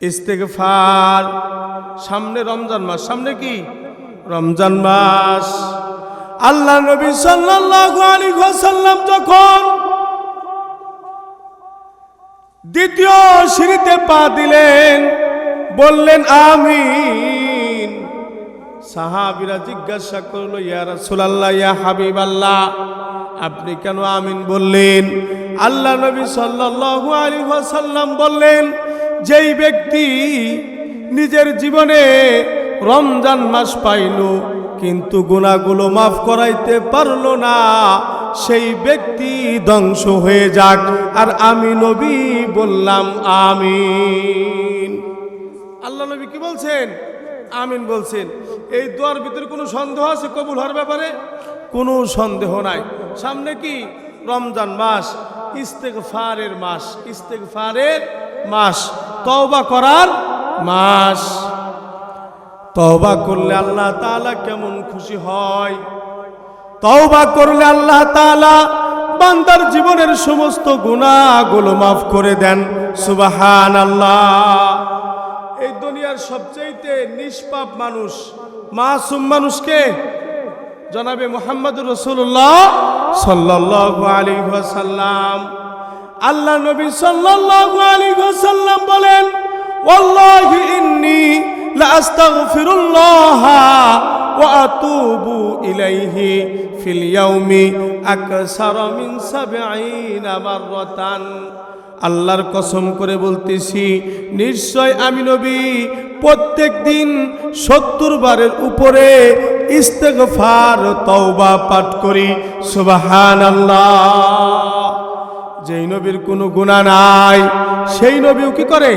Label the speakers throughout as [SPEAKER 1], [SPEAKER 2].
[SPEAKER 1] ইস্তেগফার। সামনে রমজান মাস, সামনে কি রমজান মাস। আল্লাহ নবী সাল্লাল্লাহু আলাইহি ওয়াসাল্লাম যখন দ্বিতীয় সিঁড়িতে পা দিলেন, বললেন আমিন। সাহাবীরা জিজ্ঞাসা করলো, ইয়া রাসূলুল্লাহ, ইয়া হাবিবাল্লাহ, আপনি কেন আমিন বললেন? আল্লাহ নবী সাল্লাল্লাহু আলাইহি ওয়াসাল্লাম বললেন, যেই ব্যক্তি নিজের জীবনে রমজান মাস পাইল কিন্তু গুনাহগুলো মাফ করাইতে পারলো না, সেই ব্যক্তি ধ্বংস হয়ে যাক। আর আমি নবী বললাম আমিন। আল্লাহ নবী কি বলছেন? আমিন বলছেন। এই দোয়ার ভিতরে কোনো সন্দেহ আছে কবুল হওয়ার ব্যাপারে? কোনো সন্দেহ নাই। সামনে কি রমজান মাস, ইস্তেগফারের মাস, ইস্তেগফারের মাস, তওবা করার মাস। তওবা করলে আল্লাহ তাআলা কেমন খুশি হয়! তওবা করলে আল্লাহ তাআলা বান্দার জীবনের সমস্ত গুনাহগুলো মাফ করে দেন। সুবহানাল্লাহ। এই দুনিয়ার সবচেয়ে নিষ্পাপ মানুষ, মাসুম মানুষকে জনাবে মুহাম্মদুর রাসূলুল্লাহ সাল্লাল্লাহু আলাইহি ওয়াসাল্লাম। আল্লাহ নবী সাল্লাল্লাহু আলাইহি ওয়াসাল্লাম বলেন, ওয়াল্লাহি ইন্নী লা আস্তাগফিরুল্লাহ ওয়া আতুবু ইলাইহি ফিল ইয়াউমি আকসারা মিন ৭০ মাররাতান। আল্লাহর কসম করে বলতেছি, নিশ্চয় আমি নবী প্রত্যেক দিন ৭০ বারের উপরে ইস্তেগফার তওবা পাঠ করি। সুবহানাল্লাহ। যেই নবীর কোনো গুনাহ নাই সেই নবীও কি করে?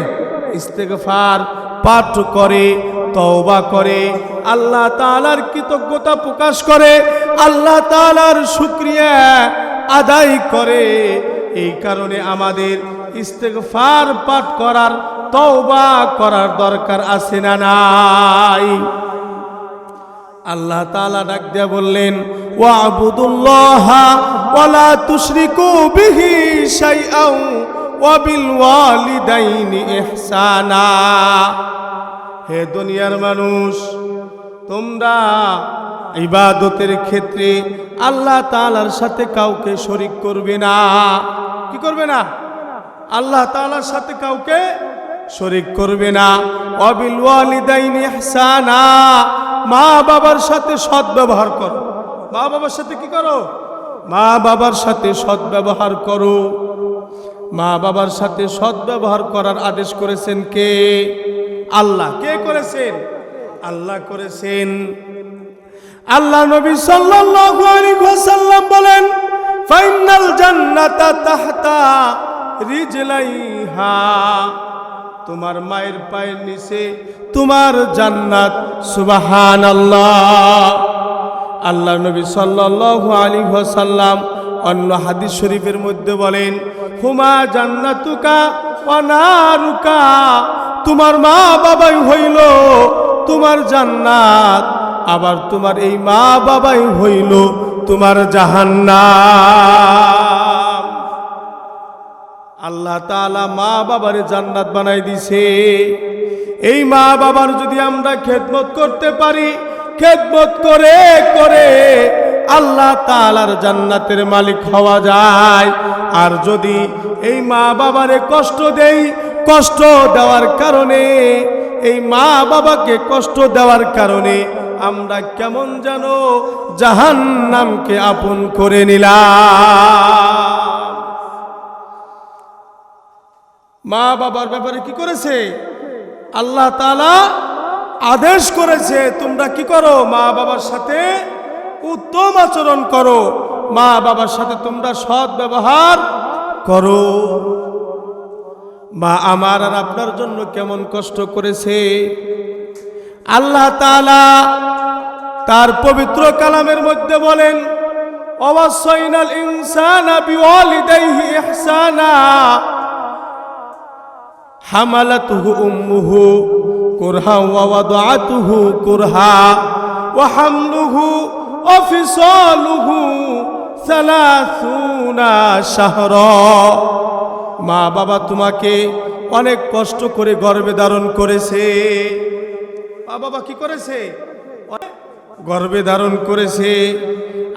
[SPEAKER 1] ইস্তেগফার পাঠ করে, তওবা করে, আল্লাহ তাআলার কৃতজ্ঞতা প্রকাশ করে, আল্লাহ তাআলার শুকরিয়া আদায় করে। এই কারণে আমাদের ইস্তেগফার পাঠ করার, তওবা করার দরকার আছে না নাই? আল্লাহ তাআলা ডাক দিয়া বললেন, ওয়া'বুদুল্লাহা ওয়া লা তুশরিকু বিহি শাইআন ওয়া বিল ওয়ালিদাইনি ইহসানা। হে দুনিয়ার মানুষ, তোমরা ইবাদতের ক্ষেত্রে আল্লাহ তাআলার সাথে কাউকে শরীক করবে না। কি করবে না? আল্লাহ তাআলার সাথে কাউকে শরীক করবে না। ওয়া বিল ওয়ালিদাইনি ইহসানা। মা বাবার সাথে সৎ ব্যবহার করো। মা বাবার সাথে কি করো? মা বাবার সাথে সৎ ব্যবহার করো। মা বাবার সাথে সৎ ব্যবহার করার আদেশ করেছেন কে? আল্লাহ। কে করেছেন? আল্লাহ করেছেন। আল্লাহ নবী সাল্লাল্লাহু আলাইহি ওয়াসাল্লাম বলেন, ফাইনাল জান্নাতা তাহতা রিজলাইহা। তোমার মায়ের পায়ের নিচে তোমার জান্নাত। সুবহানাল্লাহ। আল্লাহ নবী সাল্লাল্লাহু আলাইহি ওয়াসাল্লাম অন্য হাদিস শরীফের মধ্যে বলেন, হুমা জান্নাতুকা ওয়া নারুকা। তোমার মা বাবাই হইল তোমার জান্নাত, আবার তোমার এই মা বাবাই হইল তোমার জাহান্নাম। আল্লাহ তাআলা মা বাবারে জান্নাত বানাই দিছে। এই মা বাবার যদি আমরা খেদমত করতে পারি, খেদমত করে করে আল্লাহ তাআলার জান্নাতের মালিক হওয়া যায়। আর যদি এই মা বাবারে কষ্ট দেই, কষ্ট দেওয়ার কারণে, এই মা বাবাকে কষ্ট দেওয়ার কারণে আমরা কেমন যেন জাহান্নামকে আপন করে নিলাম। মা বাবার ব্যাপারে কি করেছে? আল্লাহ তাআলা আদেশ করেছে, তোমরা কি করো? মা বাবার সাথে উত্তম আচরণ করো, মা বাবার সাথে তোমরা সৎ ব্যবহার করো। মা আমার আর আপনার জন্য কেমন কষ্ট করেছে। আল্লাহ তাআলা তার পবিত্র কালামের মধ্যে বলেন, ওয়াসাইনাল ইনসানা বিওয়ালিদাইহি ইহসানা হামালাতুহু উম্মুহু কুরহা ওয়া ওয়াদাআতুহু কুরহা ওয়া হামলুহু ওয়া ফিসালুহু 30 শাহরা। মা বাবা তোমাকে অনেক কষ্ট করে গর্ভে ধারণ করেছে। বাবা কি করেছে? গর্ভে ধারণ করেছে।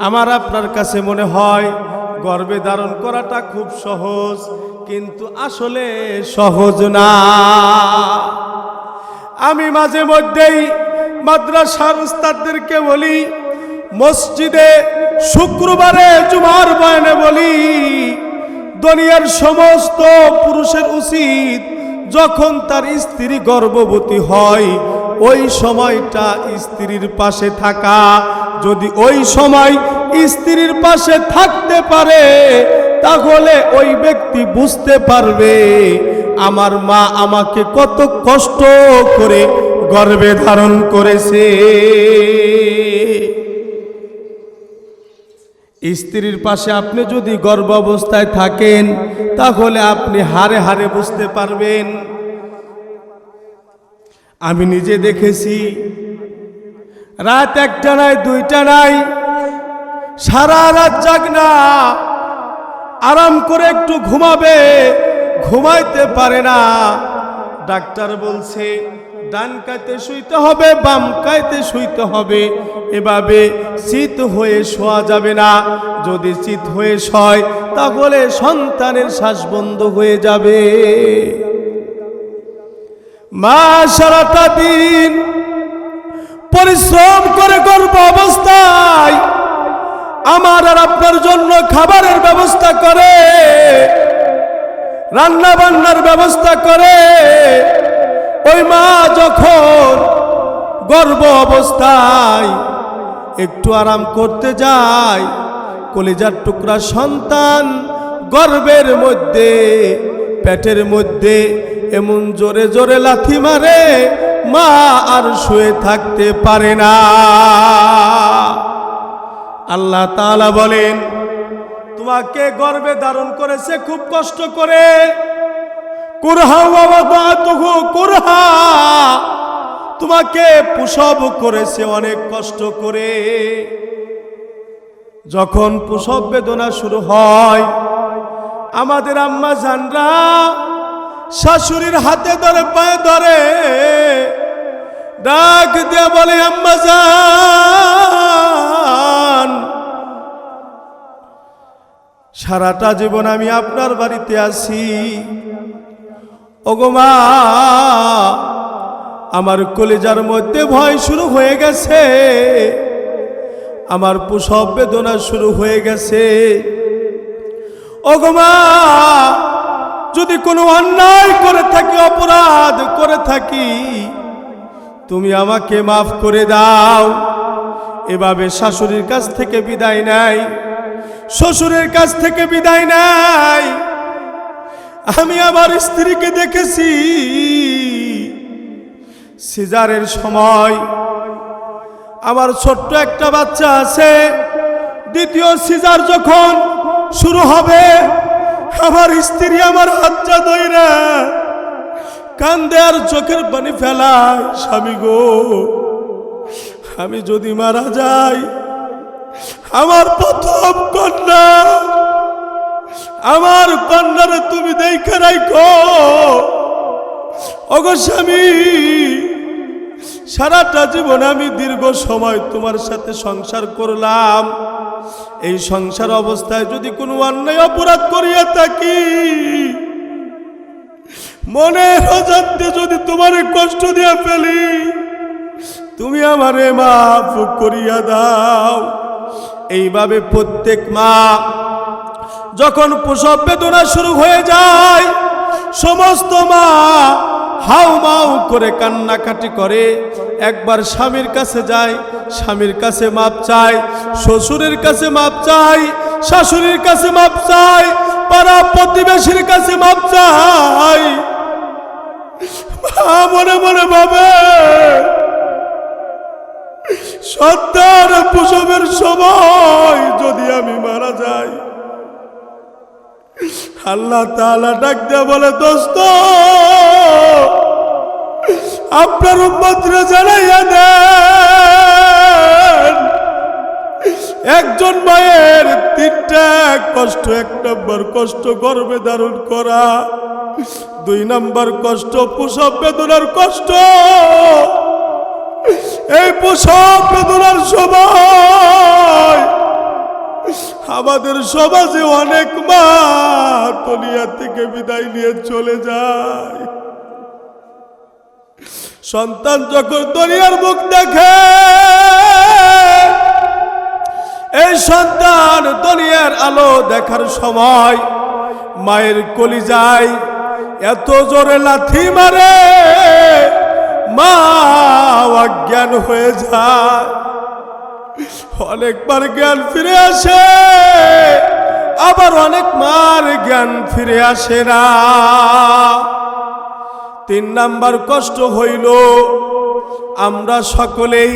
[SPEAKER 1] আমার আপনার কাছে মনে হয় গর্ভে ধারণ করাটা খুব সহজ, কিন্তু আসলে সহজ না। আমি মাঝে মধ্যেই মাদ্রাসার উস্তাদদেরকে বলি, মসজিদে শুক্রবারে জুমার বয়ানে বলি, দুনিয়ার সমস্ত পুরুষের উচিত যখন তার স্ত্রী গর্ভবতী হয় ওই সময়টা স্ত্রীর পাশে থাকা। যদি ওই সময় স্ত্রীর পাশে থাকতে পারে তাহলে ওই ব্যক্তি বুঝতে পারবে আমার মা আমাকে কত কষ্ট করে গর্ভে ধারণ করেছে। স্ত্রীর পাশে আপনি যদি গর্ভাবস্থায় থাকেন তাহলে আপনি হারে হারে বুঝতে পারবেন। আমি নিজে দেখেছি, রাত একটা নাই দুইটা নাই, সারা রাত জাগনা, আরাম করে একটু ঘুমাবে, ঘুমাইতে পারে না। ডাক্তার বলছে ডান কাতে শুইতে হবে, বাম কাতে শুইতে হবে, এভাবে চিত হয়ে শোয়া যাবে না। যদি চিত হয়ে শয় তাহলে সন্তানের শ্বাস বন্ধ হয়ে যাবে। মা সারাটা দিন পরিশ্রম করে গর্ভ অবস্থায় আমার আর আপনার জন্য খাবারের ব্যবস্থা করে, রান্না বান্নার ব্যবস্থা করে। ওই মা যখন গর্ভ অবস্থায় একটু আরাম করতে যায়, কলিজার টুকরা সন্তান গর্ভের মধ্যে পেটের মধ্যে এমন জোরে জোরে লাথি মারে মা আর শুয়ে থাকতে পারে না। আল্লাহ তাআলা বলেন তোমাকে গর্ভে ধারণ করেছে খুব কষ্ট করে, কুরহা ওয়া ওয়াদাতুহু কুরহা, তোমাকে প্রসব করেছে অনেক কষ্ট করে। যখন প্রসব বেদনা শুরু হয় আমাদের আম্মা জানরা শাশুড়ির হাতে ধরে পায়ে ধরে ডাক দিয়ে বলে, আম্মা জান সারাটা জীবন আমি আপনার বাড়িতে আছি, ওগো মা আমার কলিজার মধ্যে ভয় শুরু হয়ে গেছে, আমার প্রসব বেদনা শুরু হয়ে গেছে। ওগো মা যদি কোনো অন্যায় করে থাকি, অপরাধ করে থাকি, তুমি আমাকে মাফ করে দাও। এভাবে শাশুড়ির কাছ থেকে বিদায় নেয়, শ্বশুরের কাছ থেকে বিদায় নেয়। আমি আমার স্ত্রীকে দেখেছি সিজারের সময়, আমার ছোট্ট একটা বাচ্চা আছে, দ্বিতীয় সিজার যখন শুরু হবে আমার স্ত্রী আমার হাতটা ধইরা কান্দে আর চোখের পানি ফেলায়, স্বামী গো আমি যদি মারা যাই আমার প্রথম কন্যা, আমার কন্যারে তুমি দেখে রাখো। ওগো স্বামী সারাটা জীবন আমি দীর্ঘ সময় তোমার সাথে সংসার করলাম, এই সংসার অবস্থায় যদি কোনো অন্যায় অপরাধ করিয়া থাকি, মনের অজান্তে যদি তোমার কষ্ট দিয়া ফেলি, তুমি আমারে মাফ করিয়া দাও। এইভাবে প্রত্যেক মা যখন প্রসব বেদনা শুরু হয়ে যায় সমস্ত মা হাউ মাউ করে কান্নাকাটি করে। একবার স্বামীর কাছে যায়, স্বামীর কাছে মাপ চায়, শ্বশুরের কাছে মাপ চায়, শাশুড়ির কাছে মাপ চায়, পাড়া প্রতিবেশীর কাছে মাপ চায়। মনে মনে ভাবে সন্তান প্রসবের সময় যদি আমি মারা যাই, আল্লাহ তাআলা ডাক দিয়ে বলে, দোস্ত আপনার উম্মতরে জানাইয়া দেন একজন মায়ের তিনটা কষ্ট। 1 নম্বর কষ্ট গর্ভে ধারণ করা, 2 নম্বর কষ্ট প্রসব বেদনার কষ্ট। এই প্রসব বেদনার সময় আমাদের সমাজে অনেক মা দুনিয়া থেকে বিদায় নিয়ে চলে যায়। সন্তান যখন দুনিয়ার মুখ দেখে, এই সন্তান দুনিয়ার আলো দেখার সময় মায়ের কলিজায় এত জোরে লাথি মারে, মা অজ্ঞান হয়ে যায়। অনেকবার জ্ঞান ফিরে আসে, আবার অনেক মার জ্ঞান ফিরে আসে না। 3 নাম্বার কষ্ট হইল আমরা সকলেই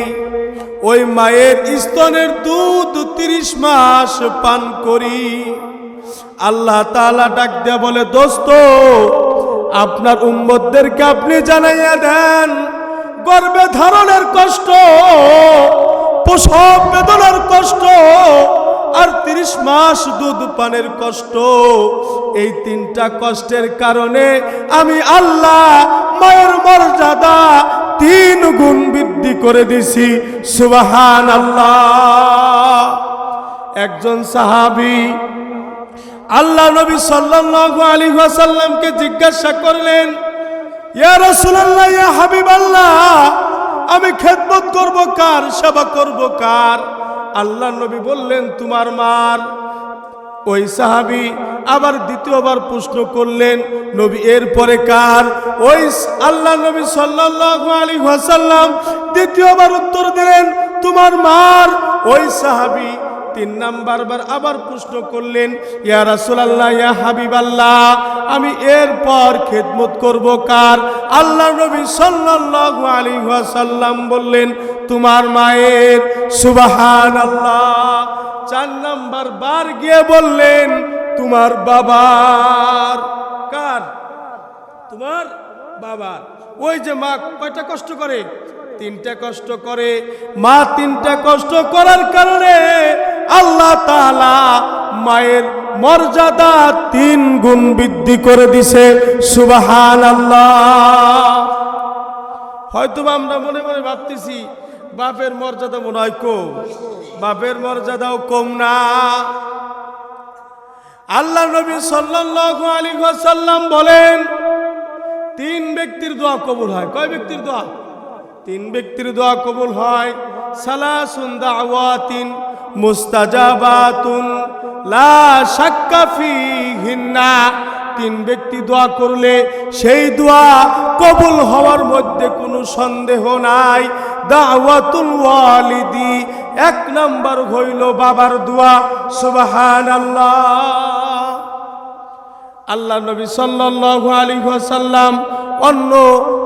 [SPEAKER 1] ওই মায়ের স্তনের দুধ 30 মাস পান করি। আল্লাহ তাআলা ডাক দেয়া বলে, দোস্ত আপনার উম্মতদেরকে আপনি জানাইয়া দেন, গর্ভে ধারণের কষ্ট, প্রসব বেদনার কষ্ট আর 30 মাস দুধ পানের কষ্ট, এই 3টা কষ্টের কারণে আমি আল্লাহ মায়ের মর্যাদা 3 গুণ বৃদ্ধি করে দিছি। সুবহানাল্লাহ। একজন সাহাবী আল্লাহ নবী সাল্লাল্লাহু আলাইহি ওয়াসাল্লামকে জিজ্ঞাসা করলেন, ইয়া রাসূলুল্লাহ, ইয়া হাবিবাল্লাহ, আমি খেদমত করব কার, সেবা করব কার? আল্লাহ নবী বললেন, তোমার মার। ওই সাহাবী আবার দ্বিতীয়বার প্রশ্ন করলেন, নবী এরপরে কার? ওই আল্লাহ নবী সাল্লাল্লাহু আলাইহি ওয়াসাল্লাম দ্বিতীয়বার উত্তর দিলেন, তোমার মার। ওই সাহাবী 3 নাম্বার বার আবার প্রশ্ন করলেন, ইয়া রাসূলুল্লাহ, ইয়া হাবিবাল্লাহ, আমি এরপর খেদমত করব কার? আল্লাহ নবী সাল্লাল্লাহু আলাইহি ওয়াসাল্লাম বললেন, তোমার মায়ের। সুবহানাল্লাহ। 4 নাম্বার বার গিয়ে বললেন, তোমার বাবার। কার? তোমার বাবার। ওই যে মা কয়টা কষ্ট করে? 3টা কষ্ট করে। মা 3টা কষ্ট করার কারণে আল্লাহ তাআলা মায়ের মর্যাদা 3 গুণ বৃদ্ধি করে দিছে। সুবহানাল্লাহ। হয়তো আমরা মনে মনে ভাবতেছি বাপের মর্যাদা মনে হয় কম, বাপের মর্যাদাও কম না। আল্লাহ নবী সাল্লাল্লাহু আলাইহি ওয়াসাল্লাম বলেন, 3 ব্যক্তির দোয়া কবুল হয়। কয় ব্যক্তির দোয়া? 3 ব্যক্তির দোয়া কবুল হয়। সালাসুন দাওয়াতিন মুস্তাজাবাতুন লা শাক্কা ফিহিন্না। 3 ব্যক্তি দোয়া করলে সেই দোয়া কবুল হওয়ার মধ্যে কোনো সন্দেহ নাই। দাওয়াতুল ওয়ালিদি, 1 নাম্বার হইল বাবার দোয়া। সুবহানাল্লাহ। আল্লাহ নবী সাল্লাল্লাহু আলাইহি ওয়াসাল্লাম অন্য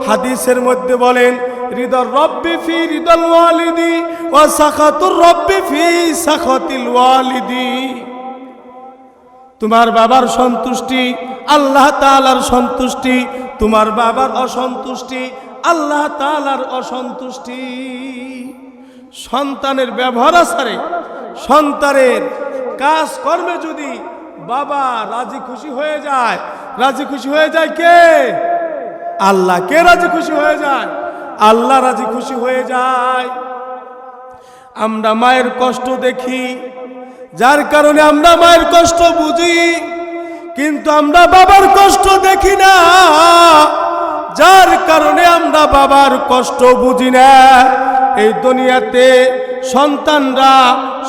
[SPEAKER 1] হাদিসের মধ্যে বলেন, রিদার রব্বি ফি রিদাল ওয়ালিদি ওয়া সাখাতুর রব্বি ফি সাখাতিল ওয়ালিদি। তোমার বাবার সন্তুষ্টি আল্লাহ তাআলার সন্তুষ্টি, তোমার বাবার অসন্তুষ্টি আল্লাহ তাআলার অসন্তুষ্টি। সন্তানের ব্যবহার আচারে, সন্তানের কাজ কর্মে যদি বাবা রাজি খুশি হয়ে যায়, রাজি খুশি হয়ে যায় কে? আল্লাহ। কে রাজি খুশি হয়ে যায়? আল্লাহ রাজি খুশি হয়ে যায়। আমরা মায়ের কষ্ট দেখি, যার কারণে আমরা মায়ের কষ্ট বুঝি, কিন্তু আমরা বাবার কষ্ট দেখি না, যার কারণে আমরা বাবার কষ্ট বুঝি না। এই দুনিয়াতে সন্তানরা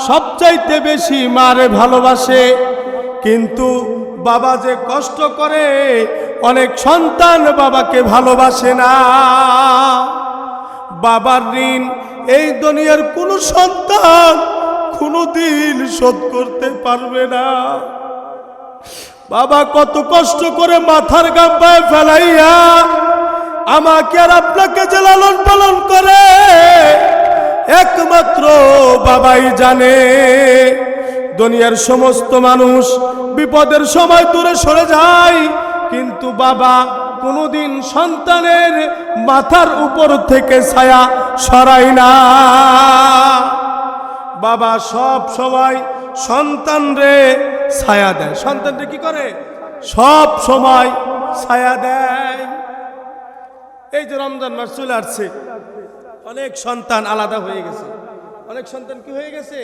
[SPEAKER 1] সবচাইতে বেশি মারে ভালোবাসে, কিন্তু বাবা যে কষ্ট করে অনেক সন্তান বাবাকে ভালোবাসে না। বাবার ঋণ এই দুনিয়ার কোনো সন্তান কোনোদিন শোধ করতে পারবে না। বাবা কত কষ্ট করে মাথার ঘাম পায়ে ফেলাইয়া আমাকে আর আপনাকে যে লালন পালন করে একমাত্র বাবাই জানে। দুনিয়ার সমস্ত মানুষ বিপদের সময় দূরে সরে যায়, কিন্তু বাবা কোনোদিন সন্তানের মাথার উপর থেকে ছায়া সরায় না। বাবা সব সময় সন্তান রে ছায়া দেয়। সন্তান রে কি করে? সব সময় ছায়া দেয়। এই যে রমজান মাস চলে আসছে, অনেক সন্তান আলাদা হয়ে গেছে। অনেক সন্তান কি হয়ে গেছে?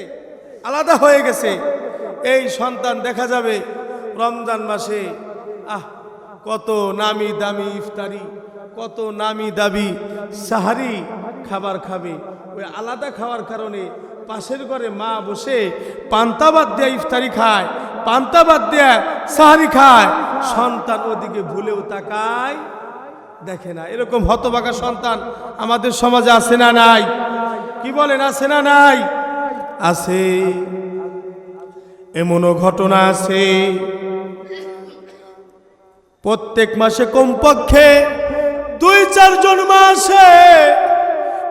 [SPEAKER 1] আলাদা হয়ে গেছে। এই সন্তান দেখা যাবে রমজান মাসে কত নামি দামি ইফতারি, কত নামি দামি সাহারি খাবার খাবে। ওই আলাদা খাওয়ার কারণে পাশের ঘরে মা বসে পান্তা ভাত দিয়ে ইফতারি খায়, পান্তা ভাত দিয়ে সাহারি খায়, সন্তান ওদিকে ভুলেও তাকায় দেখে না। এরকম হতভাগা সন্তান আমাদের সমাজে আছে না নাই? কি বলেন, আছে না নাই? আছে। এমনও ঘটনা আছে প্রত্যেক মাসে কমপক্ষে 2-4 জন মা আসে,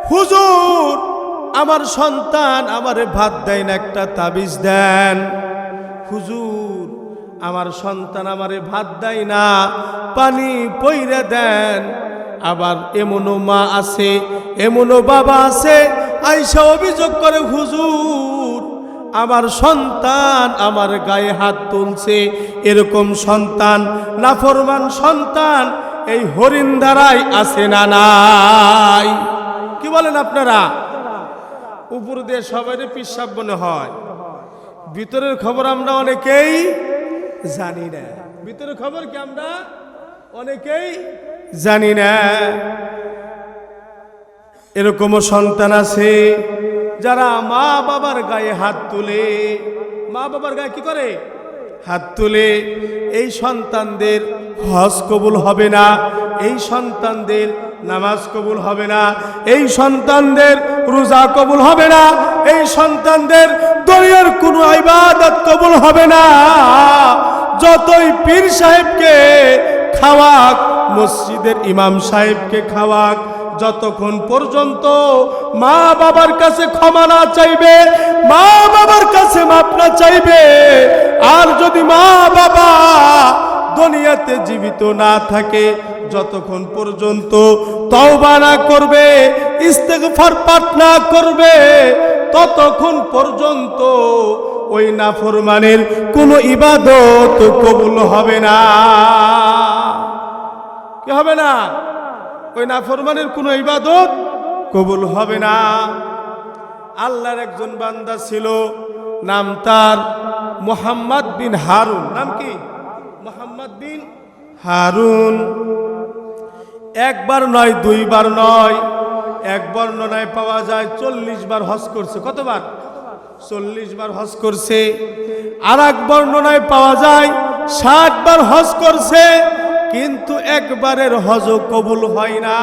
[SPEAKER 1] হুজুর আমার সন্তান আমারে ভাত দেয় না, একটা তাবিজ দেন। হুজুর আমার সন্তান আমারে ভাত দেয় না, পানি পইরা দেন। আবার এমনও মা আছে, এমনও বাবা আছে, আইসা অভিযোগ করে, হুজুর আমার সন্তান আমার গায়ে হাত তুলছে। এরকম সন্তান, নাফরমান সন্তান এই হরিণধারায় আছে না নাই? কি বলেন আপনারা? উপর দিয়ে সবাই পিসাব মনে হয়, ভিতরের খবর আমরা অনেকেই জানি না। ভিতরের খবর কি আমরা অনেকেই জানি না। এরকমও সন্তান আছে যারা মা বাবার গায়ে হাত তুলে। মা বাবার গায়ে কি করে? হাত তুলে। এই সন্তানদের হজ কবুল হবে না, এই সন্তানদের নামাজ কবুল হবে না, এই সন্তানদের রোজা কবুল হবে না, এই সন্তানদের দুনিয়ার কোনো ইবাদত কবুল হবে না। যতই পীর সাহেবকে খাওয়াক, মসজিদের ইমাম সাহেবকে খাওয়াক, যতক্ষণ পর্যন্ত মা বাবার কাছে ক্ষমা না চাইবে, মা বাবার কাছে মাপ না চাইবে, আর যদি মা বাবা দুনিয়াতে জীবিত না থাকে, যতক্ষণ পর্যন্ত তওবা না করবে, ইস্তেগফার পাঠ না করবে, ততক্ষণ পর্যন্ত ওই নাফরমানের কোনো ইবাদত কবুল হবে না। কি হবে না? ওই নাফরমানের কোনো ইবাদত কবুল হবে না। আল্লাহর একজন বান্দা ছিল, নাম তার মুহাম্মদ বিন হারুন। নাম কি? মুহাম্মদ বিন হারুন। একবার নয়, 2 বার নয়, এক বর্ণনায় পাওয়া যায় 40 বার হজ করছে। কতবার? 40 বার হজ করছে। আর এক বর্ণনায় পাওয়া যায় 60 বার হজ করছে, কিন্তু একবারের হজ কবুল হয় না।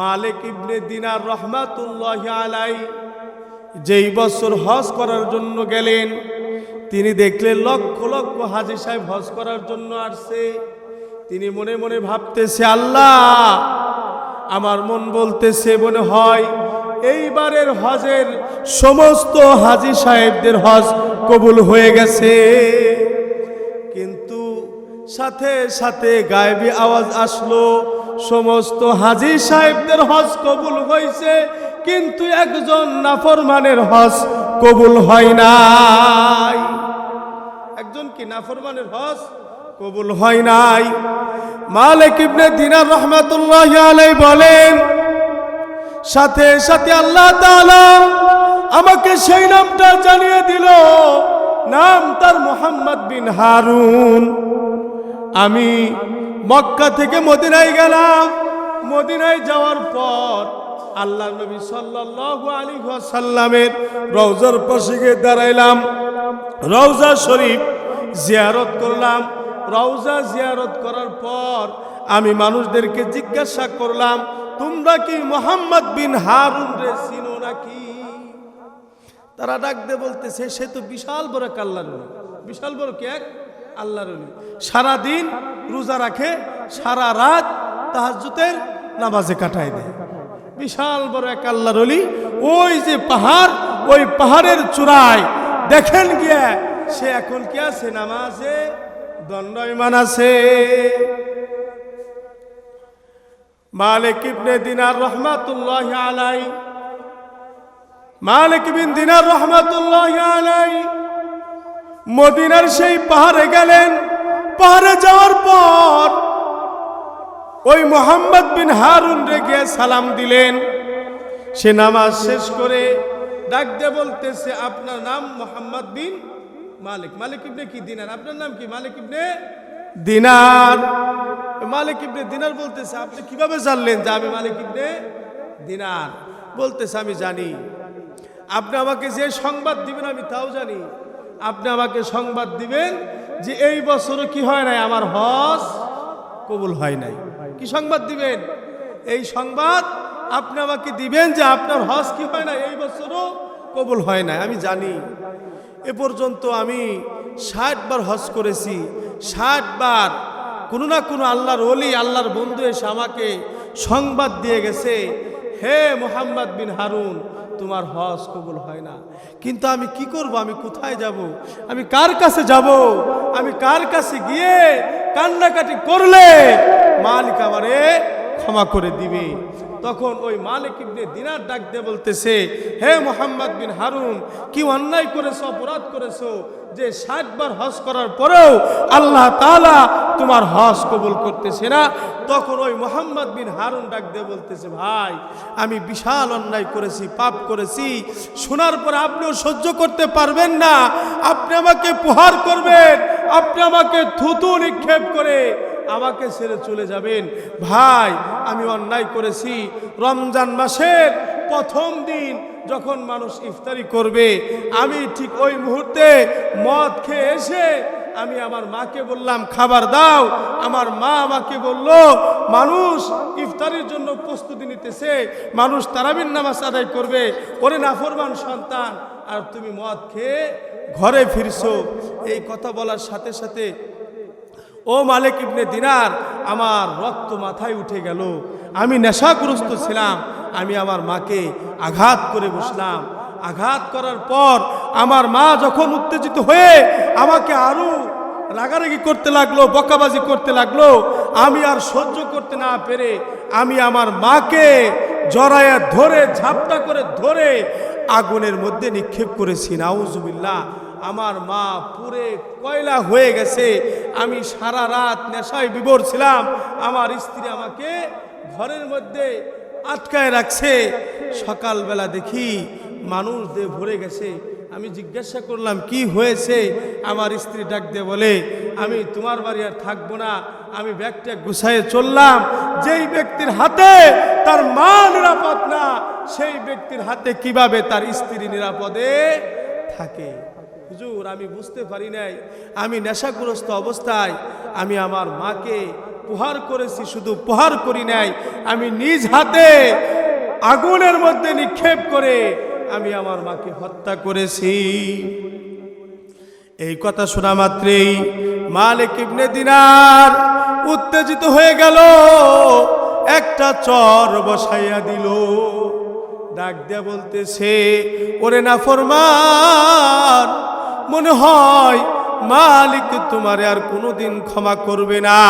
[SPEAKER 1] মালিক ইবনে দিনার রহমাতুল্লাহি আলাইহি যেই বছর হজ করার জন্য গেলেন, তিনি দেখলেন লক্ষ লক্ষ হাজী সাহেব হজ করার জন্য আসছে। তিনি মনে মনে ভাবতেছে, আল্লাহ আমার মন বলতেছে মনে হয় এইবারের হজের সমস্ত হাজী সাহেবদের হজ কবুল হয়ে গেছে। কিন্তু সাথে সাথে গায়েবী আওয়াজ আসলো, সমস্ত হাজী সাহেবদের হজ কবুল হয়েছে, কিন্তু একজন নাফরমানের হজ কবুল হয় নাই। একজন কি নাফরমানের হজ কবুল হয় নাই। মালিক ইবনে দিনার রহমাতুল্লাহি আলাইহি বলেন, সাথে সাথে আল্লাহ তাআলা আমাকে সেই নামটা জানিয়ে দিল, নাম তার মুহাম্মদ বিন হারুন। আমি মক্কা থেকে মদিনায় গেলাম। মদিনায় যাওয়ার পর আল্লাহ নবী সাল্লাল্লাহু আলাইহি ওয়াসাল্লামের রওজার পাশে গিয়ে দাঁড়াইলাম। রওজা শরীফ জিয়ারত করলাম। রওজা জিয়ারত করার পর আমি মানুষদেরকে জিজ্ঞাসা করলাম, তোমরা কি মুহাম্মদ বিন হারুন রে চিনো নাকি? তারা ডাক দিয়ে বলতেছে, সে তো বিশাল বড় এক আল্লাহর ওলি। বিশাল বড় কি এক আল্লাহর ওলি, সারাদিন রোজা রাখে, সারা রাত তাহাজ্জুদের নামাজে কাটায় দেয়। বিশাল বড় এক আল্লাহর ওলি। ওই যে পাহাড়, ওই পাহাড়ের চূড়ায় দেখেন গিয়া সে এখন কি আছে? নামাজে দণ্ডায়মান আছে। মালিক ইবনে দিনার রহমাতুল্লাহি আলাইহি মালিক বিন দিনার রহমাতুল্লাহি আলাইহি মদিনার সেই পাহাড়ে গেলেন। পাহাড়ে যাওয়ার পর ওই মুহাম্মদ বিন হারুন রে গিয়ে সালাম দিলেন। সে নামাজ শেষ করে ডাক দিয়ে বলতেছে, আপনার নাম মুহাম্মদ বিন মালিক। মালিক ইবনে কি দিনার, আপনার নাম কি? মালিক ইবনে দিনার। মালিক ইবনে দিনার বলতেছে, আপনি কিভাবে জানলেন যে আমি মালিক ইবনে দিনার? বলতেছে, আমি জানি। আপনি আমাকে যে সংবাদ দিবেন আমি তাও জানি। আপনি আমাকে সংবাদ দিবেন যে এই বছরও কি হয় নাই, আমার হজ কবুল হয় নাই। কি সংবাদ দিবেন? এই সংবাদ আপনি আমাকে দিবেন যে আপনার হজ কি হয় না, এই বছরও কবুল হয় নাই। আমি জানি। এ পর্যন্ত আমি 60 বার হজ করেছি। 60 বার কোনো না কোনো আল্লাহর ওলি, আল্লাহর বন্ধু এসে আমাকে সংবাদ দিয়ে গেছে, হে মুহাম্মদ বিন হারুন, তোমার হজ কবুল হয় না। কিন্তু আমি কি করব? আমি কোথায় যাব? আমি কার কাছে যাব? আমি কার কাছে গিয়ে কান্নাকাটি করলে মালিক আমারে ক্ষমা করে দিবে? তখন ওই মালিক ইবনে দিনার ডাক দিয়ে বলতেছে, হে মুহাম্মদ বিন হারুন, কি অন্যায় করেছো, অপরাধ করেছো যে 60 বার হজ করার পরেও আল্লাহ তাআলা তোমার হজ কবুল করতেছে না? তখন ওই মুহাম্মদ বিন হারুন ডাক দিয়ে বলতেছে, ভাই, আমি বিশাল অন্যায় করেছি, পাপ করেছি। শোনার পর আপনিও সহ্য করতে পারবেন না, আপনি আমাকে প্রহার করবেন, আপনি আমাকে থুতু নিক্ষেপ করে আমাকে ছেড়ে চলে যাবেন। ভাই, আমি অন্যায় করেছি। রমজান মাসের প্রথম দিন যখন মানুষ ইফতারি করবে, আমি ঠিক ওই মুহূর্তে মদ খেয়ে এসে আমি আমার মাকে বললাম, খাবার দাও। আমার মা আমাকে বলল, মানুষ ইফতারির জন্য প্রস্তুতি নিতেছে, মানুষ তারাবির নামাজ আদায় করবে, ওরে নাফরমান সন্তান, আর তুমি মদ খেয়ে ঘরে ফিরছো। এই কথা বলার সাথে সাথে ও মালিক ইবনে দিনার, আমার রক্ত মাথায় উঠে গেল। আমি নেশাগ্রস্ত ছিলাম। আমি আমার মাকে আঘাত করে বসলাম। আঘাত করার পর আমার মা যখন উত্তেজিত হয়ে আমাকে আরো রাগারাগি করতে লাগলো, বকাবাজি করতে লাগলো, আমি আর সহ্য করতে না পেরে আমি আমার মাকে জড়ায়া ধরে, ঝাপটা করে ধরে আগুনের মধ্যে নিক্ষেপ করেছি। নাউজুবিল্লাহ। আমার মা পুরে কয়লা হয়ে গেছে। আমি সারা রাত নেশায় বিভোর ছিলাম। আমার স্ত্রী আমাকে ঘরের মধ্যে আটকায় রাখছে। সকালবেলা দেখি মানুষ দিয়ে ভরে গেছে। আমি জিজ্ঞাসা করলাম, কি হয়েছে? আমার স্ত্রী ডাক দিয়ে বলে, আমি তোমার বাড়ি আর থাকবো না। আমি ব্যাগটা গুছাইয়ে চললাম। যেই ব্যক্তির হাতে তার মা নিরাপদ না, সেই ব্যক্তির হাতে কিভাবে তার স্ত্রী নিরাপদে থাকে? হুজুর, আমি বুঝতে পারি নাই। আমি নেশাগ্রস্ত অবস্থায় আমি আমার মাকে প্রহার করেছি। শুধু প্রহার করি নাই, আমি নিজ হাতে আগুনের মধ্যে নিক্ষেপ করে আমি আমার মাকে হত্যা করেছি। এই কথা শোনা মাত্রই মালিক ইবনে দিনার উত্তেজিত হয়ে গেল, একটা চর বসাইয়া দিল। ডাক দিয়া বলতেছে, ওরে নাফরমান, মনে হয় মালিক তোমারে আর কোনোদিন ক্ষমা করবে না।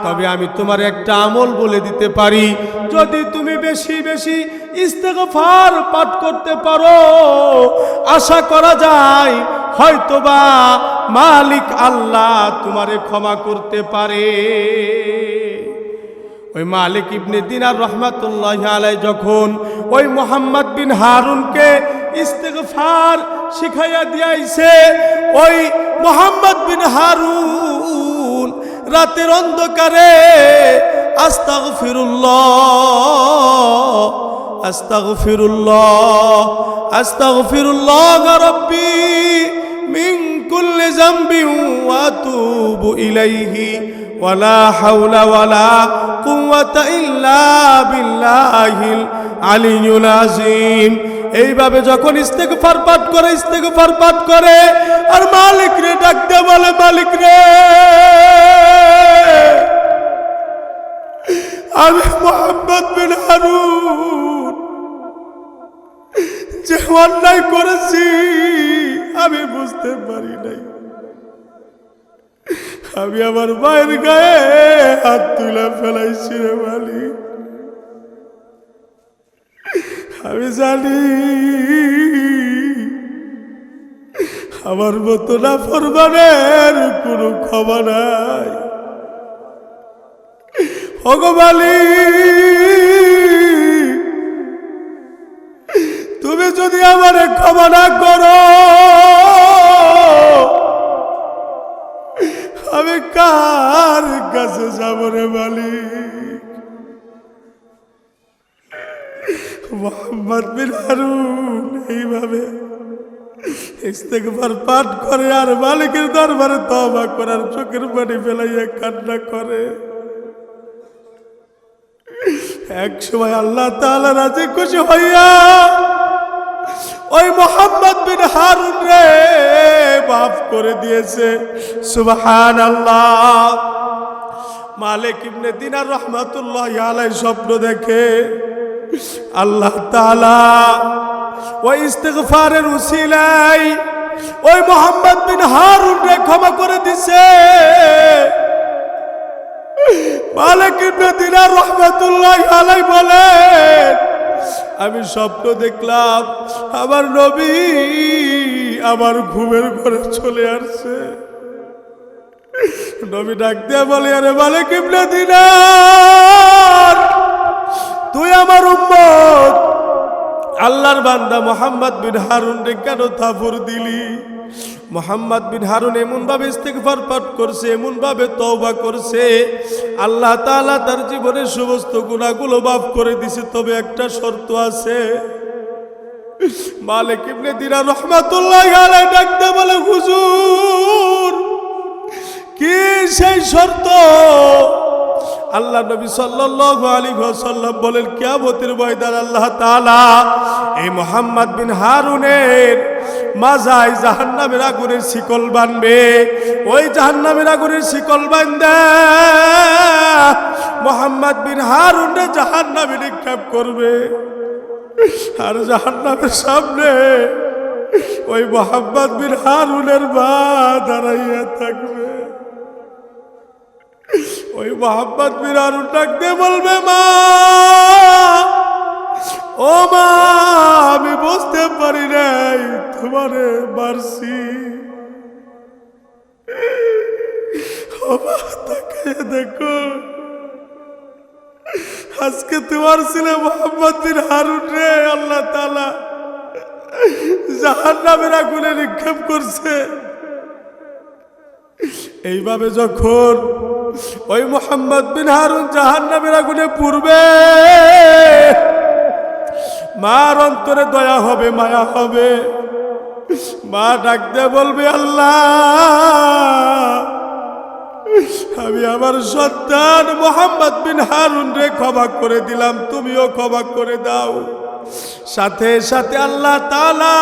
[SPEAKER 1] তবে আমি তোমার একটা আমল বলে দিতে পারি, যদি তুমি বেশি বেশি ইস্তেগফার পাঠ করতে পারো, আশা করা যায় হয়তোবা মালিক আল্লাহ তোমারে ক্ষমা করতে পারে। ওই মালিক ইবনে দিনার রহমাতুল্লাহি আলাইহি যখন ওই মুহাম্মদ বিন হারুনকে ইস্তেগফার শিখাইয়া দিয়াইছে, ওই মুহাম্মদ বিন হারুন রাতের অন্ধকারে আস্তাগফিরুল্লাহ আস্তাগফিরুল্লাহ আস্তাগফিরুল্লাহ রাব্বি মিন কুল্লি যামবি ওয়া আতুবু ইলাইহি ওয়ালা হাওলা ওয়ালা কুওয়াতা ইল্লা বিল্লাহিল আলিয়্যুল আযীম। এইভাবে যখন ইস্তেগফার পাঠ করে আর মালিক রে ডাক দিয়ে বলে, মালিক রে, আমি মুহাম্মদ বিন হারুন যে অন্যায় করেছি আমি বুঝতে পারি নাই। আমি আমার মায়ের গায়ে হাত তুলে ফেলাইছি রে মালিক। আমি জানি আমার মতো না ফরমানের কোনো ক্ষমা নাই। ওগো মালিক, তুমি যদি আমারে ক্ষমা না করো আমি কার কাছে যাব রে মালিক? মোহাম্মদ বিন হারুন এইভাবে ইস্তেগফার পাঠ করে আর মালিকের দরবারে তওবা করার চোখের পানি ফেলাইয়া কান্না করে। এক সময় আল্লাহ তাআলা রাজি খুশি হইয়া ওই মোহাম্মদ বিন হারুন রে মাফ করে দিয়েছে। সুবহানাল্লাহ। মালিক ইবনে দিনার রাহমাতুল্লাহি আলাইহি স্বপ্ন দেখে আল্লাহ তাআলা ওই ইস্তিগফারের উসিলায় ওই মোহাম্মদ বিন হারুন রে ক্ষমা করে দিছে। মালিক ইবনে দিনার রাহমাতুল্লাহি আলাইহি বলেন, আমি স্বপ্ন দেখলাম আমার নবী আমার ঘুমের ঘরে চলে আসছে। নবী ডাক দিয়ে বলে, আরে মালিক ইবনে দিনার, তুই আমার উম্মত আল্লাহর বান্দা মোহাম্মদ বিন হারুন রে কেন থাপড় দিলি? মোহাম্মদ বিন হারুন এমন ভাবে ইস্তিগফার পাঠ করছে, এমন ভাবে তওবা করছে, আল্লাহ তাআলা তার জীবনের সমস্ত গুনাহগুলো মাফ করে দিয়েছে। তবে একটা শর্ত আছে। মালিক ইবনে দিনার রাহমাতুল্লাহি আলাইহি ডাকতে বলে, হুজুর কি সেই শর্ত? আল্লাহ নবী সাল্লাল্লাহু আলাইহি ওয়াসাল্লাম বলেন, কিয়ামতের ময়দানে আল্লাহ তাআলা এই মোহাম্মদ বিন হারুনের মাজায় জাহান্নামের আগুনের শিকল বাঁধবে। ওই জাহান্নামের আগুনের শিকল বাঁধে মোহাম্মদ বিন হারুনকে জাহান্নামে নিক্ষেপ করবে। আর জাহান্নামের সামনে ওই মোহাম্মদ বিন হারুনের মা দাঁড়াইয়া থাকবে। ওই মোহাম্মদ বিন হারুন ডাক দিয়ে বলবে, মা, ও মা, আমি বুঝতে পারি নাই তোমারে মারছি। ও মা, তাকাইয়া দেখো, আজকে তোমার ছেলে মোহাম্মদ বিন হারুন রে আল্লাহ তাআলা জাহান্নামের আগুনে নিক্ষেপ করছে। এইভাবে যখন ওই মোহাম্মদ বিন হারুন জাহান্নামের আগুনে পুড়বে, মার অন্তরে দয়া হবে, মায়া হবে। মা ডাক দিয়ে বলবে, আল্লাহ, আমি আমার সন্তান মোহাম্মদ বিন হারুন রে ক্ষমা করে দিলাম, তুমিও ক্ষমা করে দাও। সাথে সাথে আল্লাহ তাআলা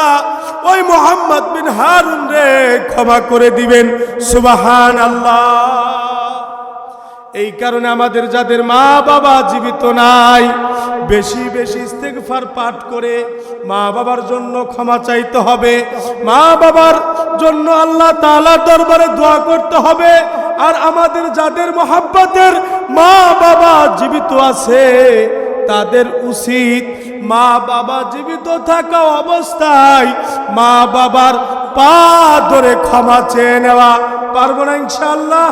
[SPEAKER 1] ওই মোহাম্মদ বিন হারুন রে ক্ষমা করে দিবেন। সুবহানাল্লাহ। এই কারণে আমাদের যাদের মা বাবা জীবিত নাই, বেশি বেশি ইস্তেগফার পাঠ করে মা বাবার জন্য ক্ষমা চাইতে হবে, মা বাবার জন্য আল্লাহ তাআলার দরবারে দোয়া করতে হবে। আর আমাদের যাদের মহব্বতের মা বাবা জীবিত আছে তাদের উচিত মা বাবা জীবিত থাকা অবস্থায় মা বাবার পা ধরে ক্ষমা চেয়ে নেওয়া। পারবো না ইনশাআল্লাহ?